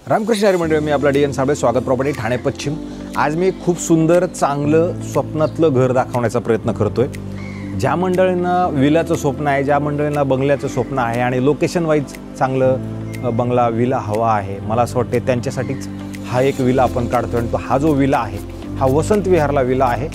रामकृष्ण हरी मंडळ, मी आपला D N Sable, स्वागत प्रॉपर्टी ठाणे पश्चिम। आज मी खूप सुंदर चांगलं स्वप्नातलं घर दाखवण्याचा प्रयत्न करतोय। ज्या मंडळींना विलाचं स्वप्न आहे, ज्या मंडळींना बंगल्याचं स्वप्न आहे आणि लोकेशन वाईज चांगलं बंगला विला हवा आहे, मला असं वाटते त्यांच्यासाठीच हा एक विला आपण काढतोय। आणि तो हा जो विला आहे हा वसंत विहारला विला आहे।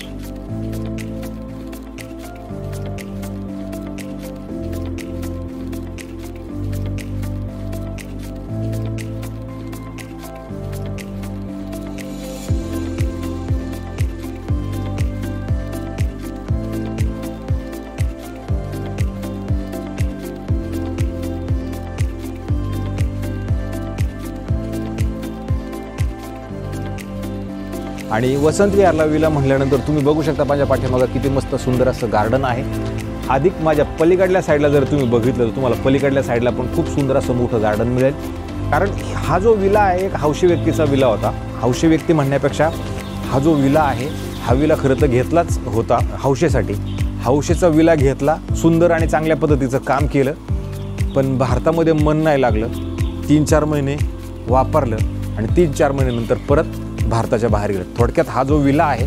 आणि वसंत विहारला विला म्हटल्यानंतर तुम्ही बघू शकता माझ्या पाठीमागे किती मस्त सुंदर असं गार्डन आहे। अधिक माझ्या पलीकडल्या साईडला जर तुम्ही बघितलं तर तुम्हाला पलीकडल्या साईडला पण खूप सुंदर असं मोठं गार्डन मिळेल। कारण हा जो विला आहे एक हौशी व्यक्तीचा विला होता। हौशी व्यक्ती म्हणण्यापेक्षा हा जो विला आहे हा विला खरं तर घेतलाच होता हौशेसाठी। हौशेचा विला घेतला, सुंदर आणि चांगल्या पद्धतीचं काम केलं, पण भारतामध्ये मन नाही लागलं। 3-4 महिने वापरलं आणि 3-4 महिन्यानंतर परत भारताच्या बाहेर गेलं। थोडक्यात हा जो विला आहे,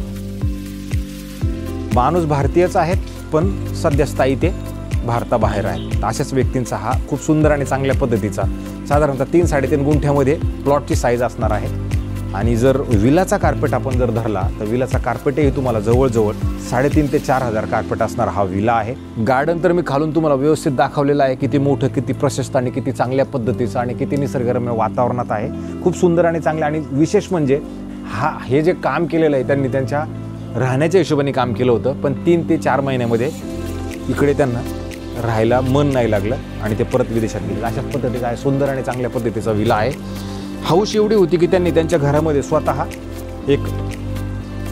माणूस भारतीयच आहेत पण सध्या स्थायी ते भारताबाहेर आहेत। अशाच व्यक्तींचा हा खूप सुंदर आणि चांगल्या पद्धतीचा साधारणतः 3-3.5 गुंठ्यामध्ये प्लॉटची साईज असणार आहे। आणि जर विलाचा कार्पेट आपण जर धरला तर विलाचा कार्पेटही तुम्हाला जवळजवळ 3,500 ते 4,000 कार्पेट असणारा हा विला आहे। गार्डन तर मी खालून तुम्हाला व्यवस्थित दाखवलेलं आहे, किती मोठं, किती प्रशस्त आणि किती चांगल्या पद्धतीचं आणि किती निसर्गरम्य वातावरणात आहे। खूप सुंदर आणि चांगलं, आणि विशेष म्हणजे हे जे काम केलेलं आहे त्यांनी त्यांच्या राहण्याच्या हिशोबाने काम केलं होतं, पण 3 ते 4 महिन्यामध्ये इकडे त्यांना राहायला मन नाही लागलं आणि ते परत विदेशात गेले। अशा पद्धतीचा आहे सुंदर आणि चांगल्या पद्धतीचा विला आहे। हौस एवढी होती की त्यांनी त्यांच्या घरामध्ये स्वतः एक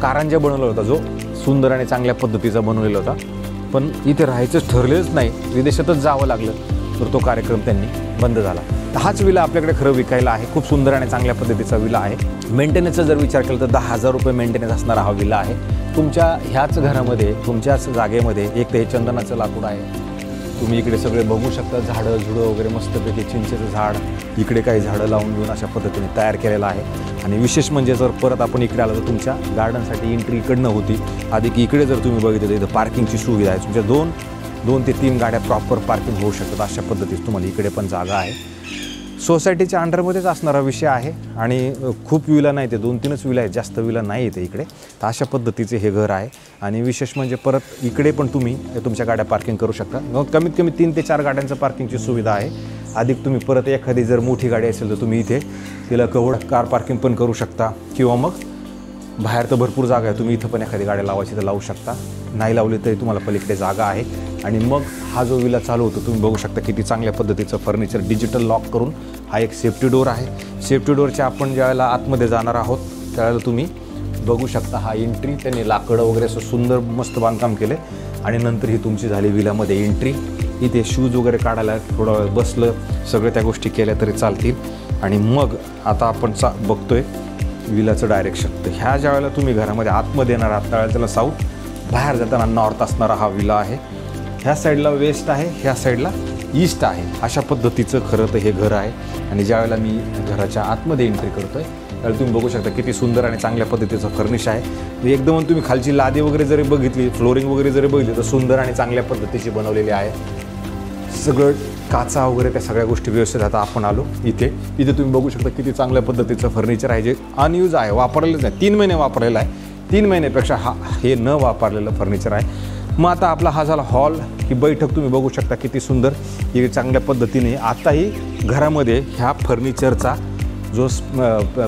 कारंजा बनवला होता, जो सुंदर आणि चांगल्या पद्धतीचा बनवलेला होता, पण इथे राहायचंच ठरलेच नाही, विदेशातच जावं लागलं, तर तो कार्यक्रम त्यांनी बंद झाला। तर हाच विला आपल्याकडे खरं विकायला आहे। खूप सुंदर आणि चांगल्या पद्धतीचा विला आहे। मेंटेनन्सचा जर विचार केला तर 10,000 रुपये मेंटेनन्स असणारा हा विला आहे। तुमच्या ह्याच घरामध्ये, तुमच्याच जागेमध्ये एक तर हे चंदनाचं लाकूड आहे, तुम्ही इकडे सगळे बघू शकता, झाडं झुडं वगैरे मस्तपैकी चिंचेचं झाड, इकडे काही झाडं लावून घेऊन अशा पद्धतीने तयार केलेलं आहे। आणि विशेष म्हणजे जर परत आपण इकडे आलो तर तुमच्या गार्डनसाठी एंट्री इकडनं होती। अधिक इकडे जर तुम्ही बघितलं तर इथं पार्किंगची सुविधा आहे, तुमच्या 2 ते 3 गाड्या प्रॉपर पार्किंग होऊ शकतात। अशा पद्धतीत तुम्हाला इकडे पण जागा आहे। सोसायटीच्या अंडरमध्येच असणारा विषय आहे आणि खूप विला नाही, ते 2-3च विला आहेत, जास्त विला नाही येते इकडे। तर अशा पद्धतीचे हे घर आहे। आणि विशेष म्हणजे परत इकडे पण तुम्ही तुमच्या गाड्या पार्किंग करू शकता। मग कमीत कमी 3 ते 4 गाड्यांचं पार्किंगची सुविधा आहे। अधिक तुम्ही परत एखादी जर मोठी गाडी असेल तर तुम्ही इथे तिला कार पार्किंग पण करू शकता, किंवा मग बाहेर तर भरपूर जागा आहे, तुम्ही इथं पण एखादी गाडी लावायची तर लावू शकता, नाही लावली तरी तुम्हाला पलीकडे जागा आहे। आणि मग हा जो विला चालू होतो तुम्ही बघू शकता किती चांगल्या पद्धतीचं फर्निचर, डिजिटल लॉक करून हा एक सेफ्टी डोर आहे। सेफ्टी डोरच्या आपण ज्यावेळेला आतमध्ये जाणार आहोत त्यावेळेला तुम्ही बघू शकता हा एंट्री, त्यांनी लाकडं वगैरे असं सुंदर मस्त बांधकाम केले। आणि नंतर ही तुमची झाली विलामध्ये एंट्री। इथे शूज वगैरे काढायला थोडा वेळ बसलं, सगळ्या त्या गोष्टी केल्या तरी चालतील। आणि मग आता आपण बघतोय विलाचं डायरेक्शन। तर ह्या ज्या वेळेला तुम्ही घरामध्ये आतमध्ये येणार आहात त्यावेळेला त्याला साऊथ, बाहेर जाताना नॉर्थ असणारा हा विला आहे। ह्या साईडला वेस्ट आहे, ह्या साईडला ईस्ट आहे। अशा पद्धतीचं खरं तर हे घर आहे। आणि ज्यावेळेला मी घराच्या आतमध्ये एंट्री करतोय त्यावेळेला तुम्ही बघू शकता किती सुंदर आणि चांगल्या पद्धतीचं फर्निश आहे। एकदम तुम्ही खालची लादी वगैरे जरी बघितली, फ्लोरिंग वगैरे जरी बघितली तर सुंदर आणि चांगल्या पद्धतीची बनवलेली आहे। सगळं काचा वगैरे त्या सगळ्या गोष्टी व्यवस्थित। आता आपण आलो इथे तुम्ही बघू शकता किती चांगल्या पद्धतीचं फर्निचर आहे, जे अनयूज आहे, वापरलेलंच नाही, 3 महिने वापरलेलं आहे। 3 महिन्यापेक्षा हे न वापरलेलं फर्निचर आहे। मग आता आपला हा झाला हॉल, ही बैठक तुम्ही बघू शकता किती सुंदर, ही चांगल्या पद्धतीने। आताही घरामध्ये ह्या फर्निचरचा जो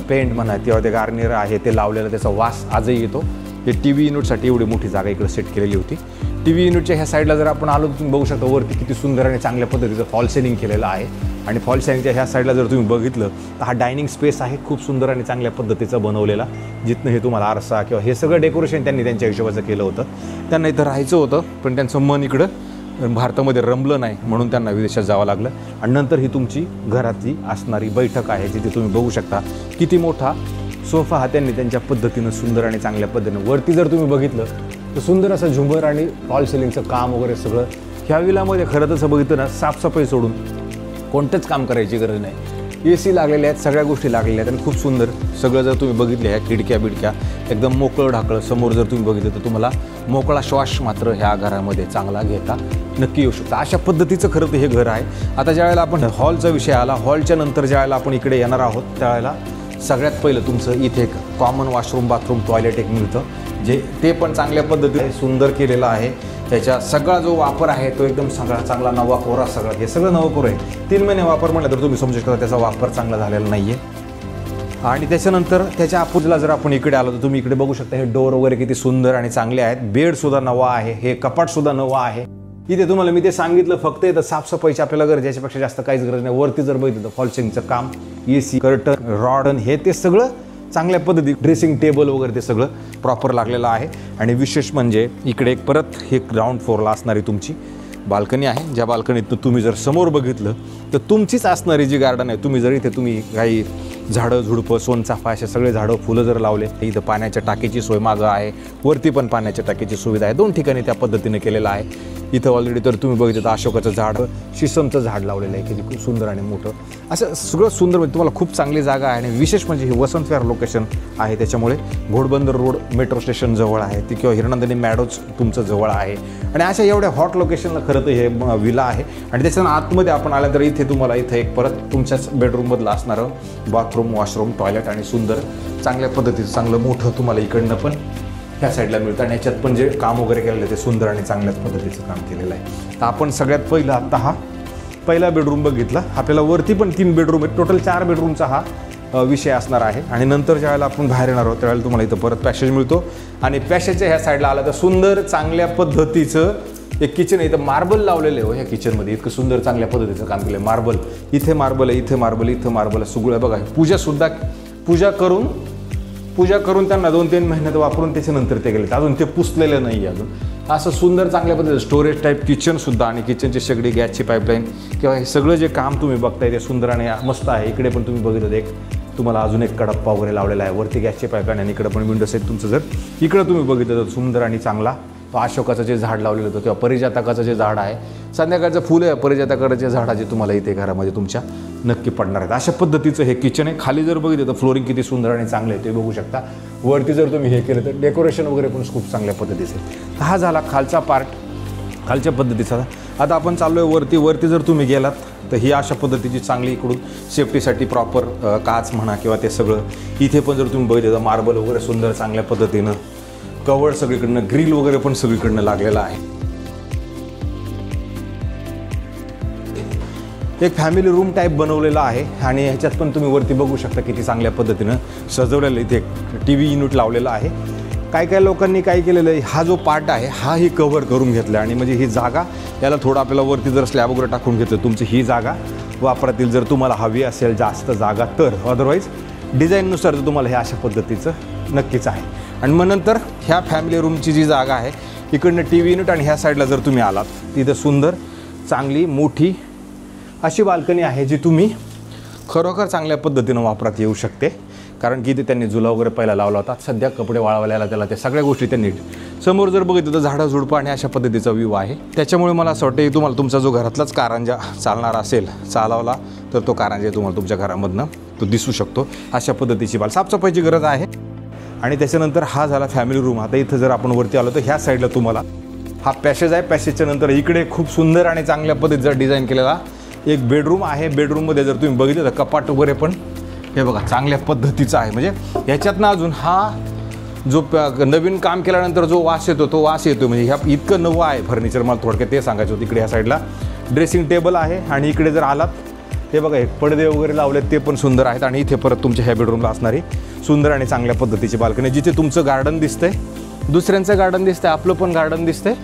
पेंट म्हणा किंवा ते गार्नियर आहे ते लावलेलं, त्याचा वास आजही येतो। हे TV युनिटसाठी एवढी मोठी जागा इकडे सेट केलेली होती। TV युनिटच्या ह्या साईडला जर आपण आलो तर तुम्ही बघू शकता वरती किती सुंदर आणि चांगल्या पद्धतीचं फॉल सिलिंग केलेलं आहे। आणि फॉल सिलिंगच्या ह्या साईडला जर तुम्ही बघितलं तर हा डायनिंग स्पेस आहे, खूप सुंदर आणि चांगल्या पद्धतीचा बनवलेला, जिथनं हे तुम्हाला आरसा किंवा हे सगळं डेकोरेशन त्यांनी त्यांच्या हिशोबाचं केलं होतं। त्यांना इथं राहायचं होतं पण त्यांचं मन इकडं भारतामध्ये रमलं नाही, म्हणून त्यांना विदेशात जावं लागलं। आणि नंतर ही तुमची घरातली असणारी बैठक आहे, जिथे तुम्ही बघू शकता किती मोठा सोफा हा त्यांनी त्यांच्या पद्धतीनं सुंदर आणि चांगल्या पद्धतीनं। वरती जर तुम्ही बघितलं तर सुंदर असं झुंबर आणि फॉल सिलिंगचं काम वगैरे सगळं ह्या विलामध्ये खरं तसं बघितलं ना, साफसफाई सोडून कोणतंच काम करायची गरज नाही। AC लागलेले आहेत, सगळ्या गोष्टी लागलेल्या आहेत आणि खूप सुंदर सगळं. जर तुम्ही बघितले ह्या खिडक्या बिडक्या एकदम मोकळं ढाकळं, समोर जर तुम्ही बघितलं तर तुम्हाला मोकळा श्वास मात्र ह्या घरामध्ये चांगला घेता नक्की येऊ शकता. अशा पद्धतीचं खरं तर हे घर आहे. आता ज्यावेळेला आपण हॉलचा विषय आला, हॉलच्या नंतर ज्यावेळेला आपण इकडे येणार आहोत त्यावेळेला सगळ्यात पहिलं तुमचं इथे एक कॉमन वॉशरूम बाथरूम टॉयलेट एक मिळतं, जे ते पण चांगल्या पद्धतीने सुंदर केलेलं आहे. त्याच्या सगळा जो वापर आहे तो एकदम सगळा चांगला नवा कोरा, सगळं हे सगळं नवं कोरं आहे. 3 महिने वापर म्हटलं तर तुम्ही समजू शकता त्याचा वापर चांगला झालेला नाही आहे. आणि त्याच्यानंतर त्याच्या अपोजिटला जर आपण इकडे आलो तर तुम्ही इकडे बघू शकता हे डोर वगैरे किती सुंदर आणि चांगले आहेत. बेडसुद्धा नवा आहे, हे कपाटसुद्धा नवा आहे. इथे तुम्हाला मी ते सांगितलं फक्त इथं साफसफाईची आपल्याला गरज, याच्यापेक्षा जास्त काहीच गरज नाही. वरती जर बघितलं तर फॉलसिंगचं काम, AC कर्टन, रॉडन हे ते सगळं चांगल्या पद्धती, ड्रेसिंग टेबल वगैरे ते सगळं प्रॉपर लागलेलं आहे. आणि विशेष म्हणजे इकडे एक परत हे ग्राउंड फ्लोअरला असणारी तुमची बाल्कनी आहे, ज्या बाल्कनीतनं तुम्ही जर समोर बघितलं तर तुमचीच असणारी जी गार्डन आहे, तुम्ही जर इथे तुम्ही काही झाडं झुडपं सोनचाफा असे सगळे झाडं फुलं जर लावले, इथं पाण्याच्या टाकीची सोय मागं आहे, वरती पण पाण्याच्या टाकीची सुविधा आहे. 2 ठिकाणी त्या पद्धतीने केलेलं आहे. इथं ऑलरेडी तर तुम्ही बघितलं तर अशोकाचं झाड, शिसमचं झाड लावलेलं आहे की खूप सुंदर आणि मोठं असं सगळं सुंदर. म्हणजे तुम्हाला खूप चांगली जागा आहे. आणि विशेष म्हणजे हे वसंत विहार लोकेशन आहे, त्याच्यामुळे घोडबंदर रोड मेट्रो स्टेशन जवळ आहे ती, किंवा हिरनंदिनी मॅडोज तुमचं जवळ आहे. आणि अशा एवढ्या हॉट लोकेशनला खरं तर हे विला आहे. आणि त्याच्यानं आतमध्ये आपण आल्यानंतर इथे तुम्हाला इथे एक परत तुमच्याच बेडरूममधलं असणारं बाथरूम, वॉशरूम, टॉयलेट आणि सुंदर चांगल्या पद्धतीचं चांगलं मोठं तुम्हाला इकडनं पण ह्या साईडला मिळतं. आणि याच्यात पण जे काम वगैरे केलेलं आहे ते सुंदर आणि चांगल्याच पद्धतीचं काम केलेलं आहे. तर आपण सगळ्यात पहिलं आत्ता हा पहिला बेडरूम बघितला. आपल्याला वरती पण 3 बेडरूम आहेत, टोटल 4 बेडरूमचा हा विषय असणार आहे. आणि नंतर ज्यावेळेला आपण बाहेर येणार आहोत त्यावेळेला तुम्हाला इथं परत पॅसेज मिळतो. आणि पॅसेजच्या ह्या साईडला आला तर सुंदर चांगल्या पद्धतीचं एक किचन आहे. इथं मार्बल लावलेलं आहे. ह्या किचनमध्ये इतकं सुंदर चांगल्या पद्धतीचं काम केलं आहे. मार्बल इथे, मार्बल इथे, मार्बल इथं, मार्बल सगळं बघा. पूजा करून त्यांना 2-3 महिन्यात वापरून त्याच्यानंतर ते गेले, अजून ते पुसलेलं नाही आहे अजून. असं सुंदर चांगल्या पद्धतीचं स्टोरेज टाईप किचनसुद्धा. आणि किचनची सगळी गॅसची पाईपलाईन किंवा हे सगळं जे काम तुम्ही बघताय ते सुंदर आणि मस्त आहे. इकडे पण तुम्ही बघितलं एक तुम्हाला अजून एक कडप्पा वगैरे लावलेला आहे. वरती गॅसची पाईपलाईन आणि इकडे पण विंडोज आहेत तुमचं. जर इकडं तुम्ही बघितलं तर सुंदर आणि चांगला तो अशोकाचं जे झाड लावलेलं होतं किंवा परिजातकाचं जे झाड आहे, संध्याकाळचं फुलं आहे परिजातकाचे झाडाचे तुम्हाला इथे घरामध्ये तुमच्या नक्की पडणार आहेत. अशा पद्धतीचं हे किचन आहे. खाली जर बघितलं तर फ्लोरिंग किती सुंदर आणि चांगलं आहे ते बघू शकता. वरती जर तुम्ही हे केलं तर डेकोरेशन वगैरे पण खूप चांगल्या पद्धतीचं आहे. हा झाला खालचा पार्ट, खालच्या पद्धतीचा. आता आपण चाललो आहे वरती जर तुम्ही गेलात तर ही अशा पद्धतीची चांगली इकडून सेफ्टीसाठी प्रॉपर काच म्हणा किंवा ते सगळं. इथे पण जर तुम्ही बघितलं तर मार्बल वगैरे सुंदर चांगल्या पद्धतीनं, कवर सगळीकडनं, ग्रिल वगैरे पण सगळीकडनं लागलेला आहे. एक फॅमिली रूम टाईप बनवलेला आहे. आणि ह्याच्यात पण तुम्ही वरती बघू शकता किती चांगल्या पद्धतीनं सजवलेलं. इथे TV युनिट लावलेला आहे. काय लोकांनी काय केलेलं आहे, हा जो पार्ट आहे हाही कव्हर करून घेतला. आणि म्हणजे ही जागा याला थोडं आपल्याला वरती जर स्लॅब वगैरे टाकून घेतलं तुमची ही जागा वापरातील जर तुम्हाला हवी असेल जास्त जागा तर. अदरवाईज डिझाईननुसार तर तुम्हाला हे अशा पद्धतीचं नक्कीच आहे. आणि मग नंतर ह्या फॅमिली रूमची जी जागा आहे इकडनं TV युनिट आणि ह्या साईडला जर तुम्ही आलात तिथं सुंदर चांगली मोठी अशी बाल्कनी आहे जी तुम्ही खरोखर चांगल्या पद्धतीनं वापरात येऊ शकते. कारण की इथे त्यांनी झुला वगैरे पहिला लावला होता. सध्या कपडे वाळवायला त्याला ते सगळ्या गोष्टी त्यांनी समोर जर बघितलं तर झाडं झुडपं आणि अशा पद्धतीचा व्ह्यू आहे. त्याच्यामुळे मला असं वाटतं की तुम्हाला तुमचा जो घरातलाच कारंजा चालणार असेल चालवला तर तो कारंजा तुम्हाला तुमच्या घरामधनं तो दिसू शकतो. अशा पद्धतीची साफसफाईची गरज आहे. आणि त्याच्यानंतर हा झाला फॅमिली रूम. आता इथं जर आपण वरती आलो तर ह्या साईडला तुम्हाला हा पॅसेज आहे. पॅसेजच्या नंतर इकडे खूप सुंदर आणि चांगल्या पद्धतीचा डिझाईन केलेला एक बेडरूम आहे. बेडरूममध्ये जर तुम्ही बघितलं तर कपाट वगैरे पण हे बघा चांगल्या पद्धतीचा आहे. म्हणजे ह्याच्यातनं अजून हा जो नवीन काम केल्यानंतर जो वास येतो तो वास येतो. म्हणजे ह्या इतकं नवं आहे फर्निचर. मला थोडक्यात ते सांगायचं होतं. इकडे ह्या साईडला ड्रेसिंग टेबल आहे. आणि इकडे जर आलात हे बघा हे पडदे वगैरे लावलेत ते पण सुंदर आहेत. आणि इथे परत तुमच्या ह्या बेडरूमला असणारी सुंदर आणि चांगल्या पद्धतीची बाल्कनी, जिथे तुमचं गार्डन दिसतंय, दुसऱ्यांचं गार्डन दिसतंय, आपलं पण गार्डन दिसतंय.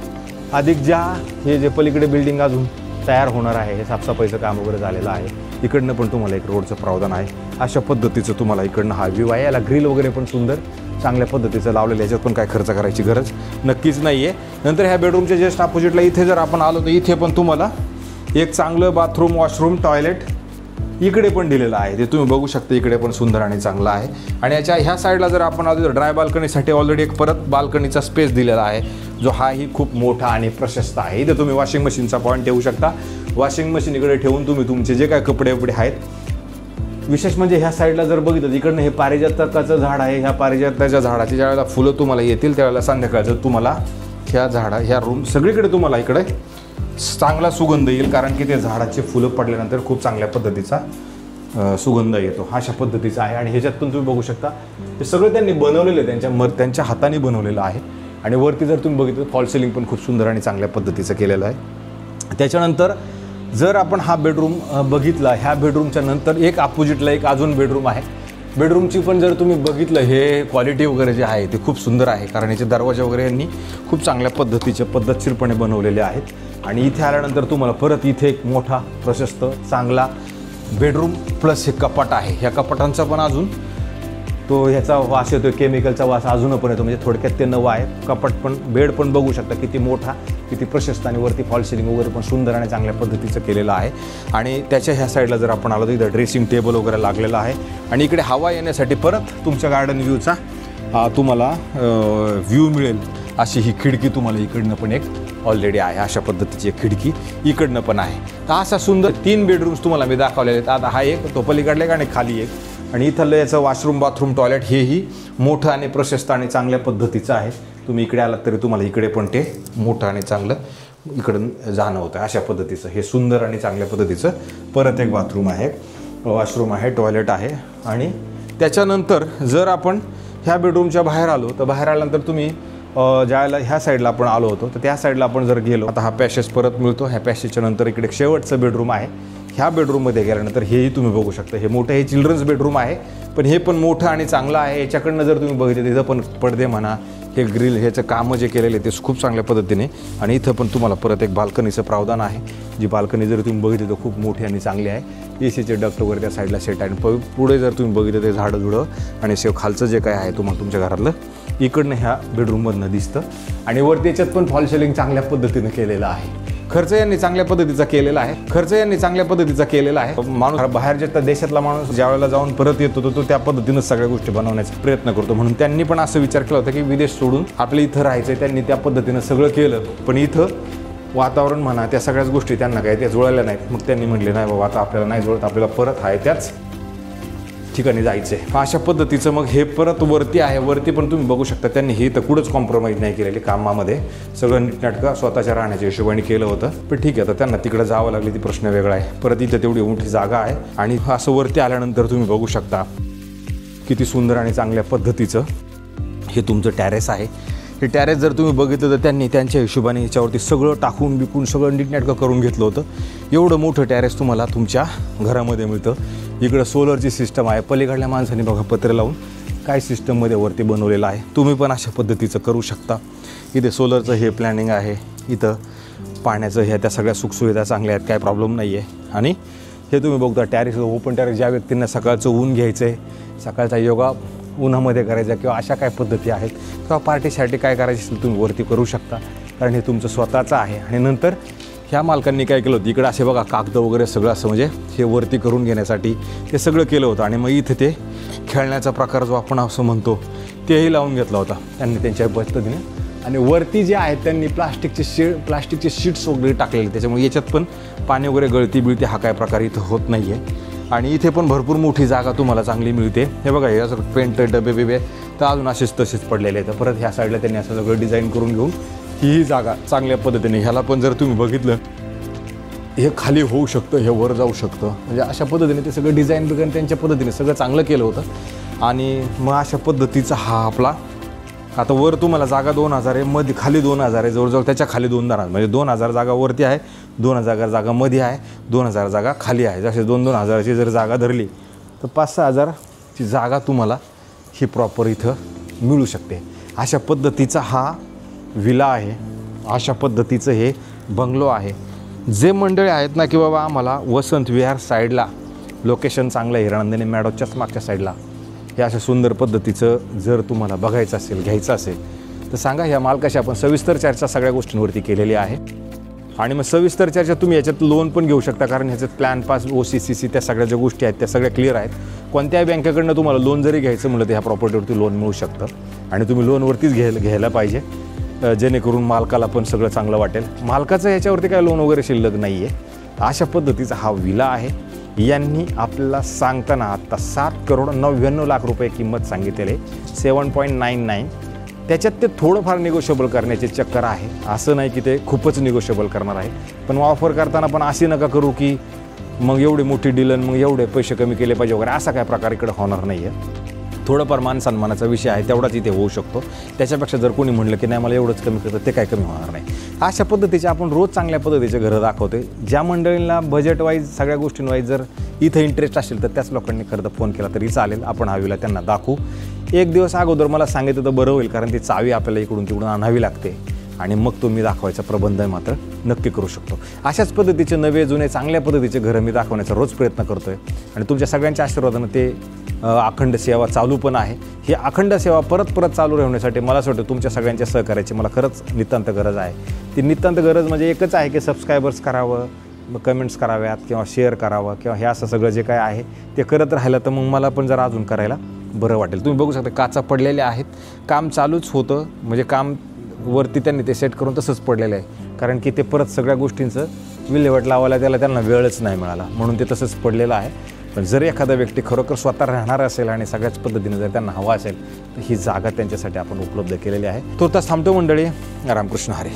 अधिक ज्या हे जे पलीकडे बिल्डिंग अजून तयार होणार आहे हे साफसफाईचं काम वगैरे झालेलं आहे. इकडनं पण तुम्हाला एक रोडचं प्रावधान आहे. अशा पद्धतीचं तुम्हाला इकडनं हा व्ह्यू आहे. याला ग्रिल वगैरे पण सुंदर चांगल्या पद्धतीचं लावलेलं. याच्यात पण काय खर्च करायची गरज नक्कीच नाही आहे. नंतर ह्या बेडरूमच्या जस्ट अपोजिटला इथे जर आपण आलो तर इथे पण तुम्हाला एक चांगलं बाथरूम, वॉशरूम, टॉयलेट इकडे पण दिलेलं आहे. ते तुम्ही बघू शकता. इकडे पण सुंदर आणि चांगलं आहे. आणि याच्या ह्या साईडला जर आपण आलो तर ड्राय बाल्कनीसाठी ऑलरेडी एक परत बाल्कनीचा स्पेस दिलेला आहे जो हाही खूप मोठा आणि प्रशस्त आहे. इथे तुम्ही वॉशिंग मशीनचा पॉईंट ठेवू शकता. वॉशिंग मशीन इकडे ठेवून तुम्ही तुमचे जे काय कपडे आहेत विशेष म्हणजे ह्या साईडला जर बघितलं इकडनं हे पारिजातकाचं झाड आहे. ह्या पारिजाताच्या झाडाची ज्यावेळेला फुलं तुम्हाला येतील त्यावेळेला संध्याकाळचं तुम्हाला ह्या रूम सगळीकडे तुम्हाला इकडे चांगला सुगंध येईल, कारण की ते झाडाचे फुलं पडल्यानंतर खूप चांगल्या पद्धतीचा सुगंध येतो. अशा पद्धतीचा आहे. आणि ह्याच्यात पण तुम्ही बघू शकता हे सगळं त्यांनी बनवलेलं आहे, त्यांच्या हाताने बनवलेलं आहे. आणि वरती जर तुम्ही बघितलं फॉल सिलिंग पण खूप सुंदर आणि चांगल्या पद्धतीचं केलेलं आहे. त्याच्यानंतर जर आपण हा बेडरूम बघितला, ह्या बेडरूमच्या नंतर एक अपोजिटला एक अजून बेडरूम आहे. बेडरूमची पण जर तुम्ही बघितलं हे क्वालिटी वगैरे जे आहे ते खूप सुंदर आहे, कारण याचे दरवाजे वगैरे यांनी खूप चांगल्या पद्धतीचे पद्धतशीरपणे बनवलेले आहेत. आणि इथे आल्यानंतर तुम्हाला परत इथे एक मोठा प्रशस्त चांगला बेडरूम प्लस हे कपाट आहे. ह्या कपाटांचा पण अजून तो ह्याचा वास येतो, केमिकलचा वास अजून पण येतो, म्हणजे थोडक्यात ते नवं आहे. कपाट पण बेड पण बघू शकता किती मोठा, किती प्रशस्त आणि वरती फॉल सिलिंग वगैरे पण सुंदर आणि चांगल्या पद्धतीचं केलेलं आहे. आणि त्याच्या ह्या साईडला जर आपण आलो तर इथं ड्रेसिंग टेबल वगैरे लागलेला आहे. आणि इकडे हवा येण्यासाठी परत तुमच्या गार्डन व्ह्यूचा तुम्हाला व्ह्यू मिळेल अशी ही खिडकी तुम्हाला इकडनं पण एक ऑलरेडी आहे. अशा पद्धतीची एक खिडकी इकडनं पण आहे. तर असा सुंदर 3 बेडरूम्स तुम्हाला मी दाखवलेले आहेत. आता हा एक, तो पलीकडले आणि खाली एक. आणि इथलं याचं वॉशरूम बाथरूम टॉयलेट हेही मोठं आणि प्रशस्त आणि चांगल्या पद्धतीचं आहे. तुम्ही इकडे आलात तरी तुम्हाला इकडे पण ते मोठं आणि चांगलं इकडून जाणवतं. अशा पद्धतीचं हे सुंदर आणि चांगल्या पद्धतीचं परत एक बाथरूम आहे, वॉशरूम आहे, टॉयलेट आहे. आणि त्याच्यानंतर जर आपण ह्या बेडरूमच्या बाहेर आलो तर बाहेर आल्यानंतर तुम्ही ज्यावेळेला ह्या साईडला आपण आलो होतो तर त्या साईडला आपण जर गेलो, आता हा पॅसेज परत मिळतो. ह्या पॅसेजच्या नंतर इकडे शेवटचं बेडरूम आहे. ह्या बेडरूममध्ये गेल्यानंतर हेही तुम्ही बघू शकता. हे मोठं, हे चिल्ड्रन्स बेडरूम आहे, पण हे पण मोठं आणि चांगलं आहे. याच्याकडनं जर तुम्ही बघितलं तिथं पण पडदे म्हणा, हे ग्रिल, ह्याचं कामं जे केलेले ते खूप चांगल्या पद्धतीने. आणि इथं पण तुम्हाला परत एक बाल्कनीचं प्रावधान आहे. जी बाल्कनी जर तुम्ही बघितली तर खूप मोठी आणि चांगली आहे. एसीचे डक्ट वगैरे त्या साईडला सेट आहे. आणि पुढे जर तुम्ही बघितलं ते झाडं झुडं आणि खालचं जे काय आहे तुम्हाला तुमच्या घरातलं इकडनं ह्या बेडरूममधनं दिसतं. आणि वरती याच्यात पण फॉल सिलिंग चांगल्या पद्धतीनं केलेलं आहे. खर्च यांनी चांगल्या पद्धतीचा केलेला आहे. माणूस बाहेरच्या देशातला माणूस ज्या वेळेला जाऊन परत येतो तो त्या पद्धतीनंच सगळ्या गोष्टी बनवण्याचा प्रयत्न करतो. म्हणून त्यांनी पण असं विचार केला होता की विदेश सोडून आपल्या इथं राहायचं. त्यांनी त्या पद्धतीनं सगळं केलं, पण इथं वातावरण म्हणा त्या सगळ्याच गोष्टी त्यांना काय त्या जुळल्या नाहीत. मग त्यांनी म्हटले नाही बाबा आता आपल्याला नाही जुळत, आपल्याला परत आहे त्याच ठिकाणी जायचं आहे. अशा पद्धतीचं मग हे परत वरती आहे. वरती पण तुम्ही बघू शकता त्यांनी हे तर कुठंच कॉम्प्रोमाइज नाही केलेली कामामध्ये. सगळं नीटनाटकं स्वतःच्या राहण्याच्या हिशोबाने केलं होतं. पण ठीक आहे, आता त्यांना तिकडं जावं लागली ती प्रश्न वेगळा आहे. परत इथं तेवढी मोठी जागा आहे. आणि असं वरती आल्यानंतर तुम्ही बघू शकता किती सुंदर आणि चांगल्या पद्धतीचं हे तुमचं टॅरेस आहे. हे टॅरेस जर तुम्ही बघितलं तर त्यांनी त्यांच्या हिशोबाने ह्याच्यावरती सगळं टाकून बिकून सगळं नीटनाटकं करून घेतलं होतं. एवढं मोठं टॅरेस तुम्हाला तुमच्या घरामध्ये मिळतं. इकडं सोलरची सिस्टम आहे. पलीकडल्या माणसांनी बघा पत्रे लावून काय सिस्टममध्ये वरती बनवलेलं आहे. तुम्ही पण अशा पद्धतीचं करू शकता. इथे सोलरचं हे प्लॅनिंग आहे. इथं पाण्याचं ह्या त्या सगळ्या सुखसुविधा चांगल्या आहेत, काय प्रॉब्लेम नाही आहे. आणि हे तुम्ही बघता टॅरेस, ओपन टॅरेस. ज्या व्यक्तींना सकाळचं ऊन घ्यायचं आहे, सकाळचा योगा उन्हामध्ये करायचा किंवा अशा काय पद्धती आहेत किंवा पार्टीसाठी काय करायची असेल तुम्ही वरती करू शकता, कारण हे तुमचं स्वतःचं आहे. आणि नंतर ह्या मालकांनी काय केलं होतं, इकडं असे बघा कागद वगैरे सगळं असं म्हणजे हे वरती करून घेण्यासाठी ते सगळं केलं होतं. आणि मग इथे ते खेळण्याचा प्रकार जो आपण असं म्हणतो तेही लावून घेतला होता त्यांनी त्यांच्या पद्धतीने. आणि वरती जे आहेत त्यांनी प्लास्टिकचे शीट्स वगैरे टाकलेले, त्याच्यामुळे याच्यात पण पाणी वगैरे गळती बिळती हा काय प्रकार इथं होत नाही आहे. आणि इथे पण भरपूर मोठी जागा तुम्हाला चांगली मिळते. हे बघा हे असं पेंट डबे बिबे तर अजून असेच तसेच पडलेले आहेत. परत ह्या साईडला त्यांनी असं सगळं डिझाईन करून घेऊन ही जागा चांगल्या पद्धतीने, ह्याला पण जर तुम्ही बघितलं हे खाली होऊ शकतं, हे वर जाऊ शकतं, म्हणजे अशा पद्धतीने ते सगळं डिझाईन बिझाईन त्यांच्या पद्धतीने सगळं चांगलं केलं होतं. आणि मग अशा पद्धतीचा हा आपला आता वर तुम्हाला जागा 2000 आहे, मध्ये खाली 2000 आहे, जवळजवळ त्याच्या खाली 2000 म्हणजे 2000 जागा वरती आहे, 2000 जागा मध्ये आहे, 2000 जागा खाली आहे. जसे 2-2 हजाराची जर जागा धरली तर 5-6 हजारची जागा तुम्हाला ही प्रॉपर इथं मिळू शकते. अशा पद्धतीचा हा विला आहे, अशा पद्धतीचं हे बंगलो आहे. जे मंडळी आहेत ना की बाबा आम्हाला वसंत विहार साईडला लोकेशन चांगलं आहे, हिरानंदिनी मॅडोच्याच मागच्या साईडला हे अशा सुंदर पद्धतीचं जर तुम्हाला बघायचं असेल, घ्यायचं असेल तर सांगा. ह्या मालकाशी आपण सविस्तर चर्चा सगळ्या गोष्टींवरती केलेली आहे. आणि मग सविस्तर चर्चा तुम्ही याच्यात लोन पण घेऊ शकता, कारण ह्याच्यात प्लॅन पास OCCC त्या सगळ्या ज्या गोष्टी आहेत त्या सगळ्या क्लिअर आहेत. कोणत्याही बँकेकडनं तुम्हाला लोन जरी घ्यायचं म्हटलं तर ह्या प्रॉपर्टीवरती लोन मिळू शकतं. आणि तुम्ही लोनवरतीच घ्यायला पाहिजे, जेणेकरून मालकाला पण सगळं चांगलं वाटेल. मालकाचं ह्याच्यावरती काय लोन वगैरे शिल्लक नाही आहे. अशा पद्धतीचा हा विला आहे. यांनी आपल्याला सांगताना आत्ता 7,99,00,000 रुपये किंमत सांगितलेली आहे, 7.99. त्याच्यात ते थोडंफार निगोशिएबल करण्याचे चक्कर आहे, असं नाही की ते खूपच निगोशिएबल करणार आहे. पण ऑफर करताना पण अशी नका करू की मग एवढी मोठी डील मग एवढे पैसे कमी केले पाहिजे वगैरे, असा काय प्रकार इकडे होणार नाही आहे. थोडंफार मान सन्मानाचा विषय आहे, तेवढाच इथे होऊ शकतो. त्याच्यापेक्षा जर कोणी म्हटलं की नाही मला एवढंच कमी करतं, ते काय कमी होणार नाही. अशा पद्धतीचे आपण रोज चांगल्या पद्धतीचे घरं दाखवतोय. ज्या मंडळींना बजेट वाईज सगळ्या गोष्टींवाईज जर इथं इंटरेस्ट असेल तर त्याच लोकांनी खरं तर फोन केला तरी चालेल, आपण हवीला त्यांना दाखवू. एक दिवस अगोदर मला सांगितलं तर बरं होईल, कारण ती चावी आपल्याला इकडून तिकडून आणावी लागते आणि मग तुम्ही दाखवायचा प्रबंध मात्र नक्की करू शकतो. अशाच पद्धतीचे नवे जुने चांगल्या पद्धतीचे घरं मी दाखवण्याचा रोज प्रयत्न करतो आहे आणि तुमच्या सगळ्यांच्या आशीर्वादानं ते अखंड सेवा चालू पण आहे. ही अखंड सेवा परत परत चालू राहण्यासाठी मला असं वाटतं तुमच्या सगळ्यांच्या सहकार्याची मला खरंच नितांत गरज आहे. ती नितांत गरज म्हणजे एकच आहे की सबस्क्रायबर्स करावं, मग कमेंट्स कराव्यात किंवा शेअर करावं किंवा हे असं सगळं जे काय आहे ते करत राहिलं तर मग मला पण जरा अजून करायला बरं वाटेल. तुम्ही बघू शकता काचा पडलेल्या आहेत, काम चालूच होतं, म्हणजे काम वरती त्यांनी ते सेट करून तसंच पडलेलं आहे, कारण की ते परत सगळ्या गोष्टींचं विल्हेवाट लावायला त्यांना वेळच नाही मिळाला, म्हणून ते तसंच पडलेलं आहे. पण जर एखादा व्यक्ती खरोखर स्वतः राहणार असेल आणि सगळ्याच पद्धतीने जर त्यांना हवा असेल तर ही जागा त्यांच्यासाठी आपण उपलब्ध केलेली आहे. तो तास थांबतो मंडळी. रामकृष्ण हरी.